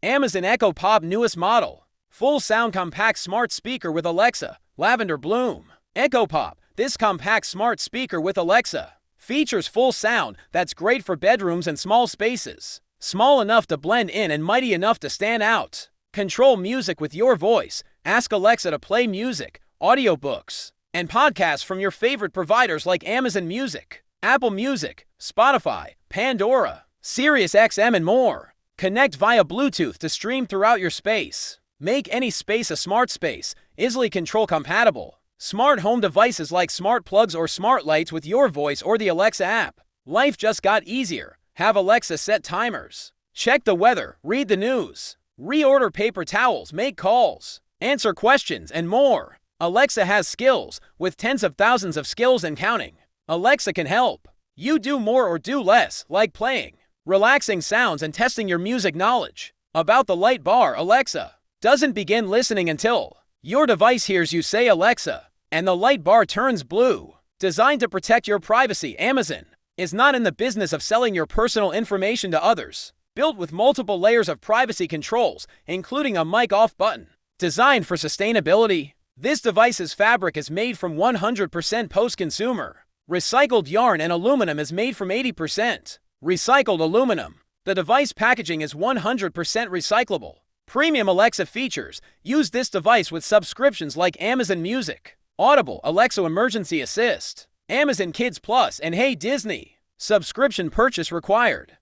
Amazon Echo Pop newest model. Full sound compact smart speaker with Alexa, Lavender Bloom. Echo Pop, this compact smart speaker with Alexa. Features full sound that's great for bedrooms and small spaces. Small enough to blend in and mighty enough to stand out. Control music with your voice. Ask Alexa to play music, audiobooks, and podcasts from your favorite providers like Amazon Music, Apple Music, Spotify, Pandora, SiriusXM, and more. Connect via Bluetooth to stream throughout your space. Make any space a smart space, easily control compatible. Smart home devices like smart plugs or smart lights with your voice or the Alexa app. Life just got easier. Have Alexa set timers. Check the weather, read the news, reorder paper towels, make calls, answer questions, and more. Alexa has skills, with tens of thousands of skills and counting. Alexa can help you do more or do less, like playing relaxing sounds and testing your music knowledge. About the light bar, Alexa doesn't begin listening until your device hears you say Alexa, and the light bar turns blue. Designed to protect your privacy, Amazon is not in the business of selling your personal information to others. Built with multiple layers of privacy controls, including a mic off button. Designed for sustainability, this device's fabric is made from 100% post-consumer. Recycled yarn and aluminum is made from 80% recycled aluminum. The device packaging is 100% recyclable. Premium Alexa features. Use this device with subscriptions like Amazon Music, Audible, Alexa Emergency Assist, Amazon Kids Plus, and Hey Disney. Subscription purchase required.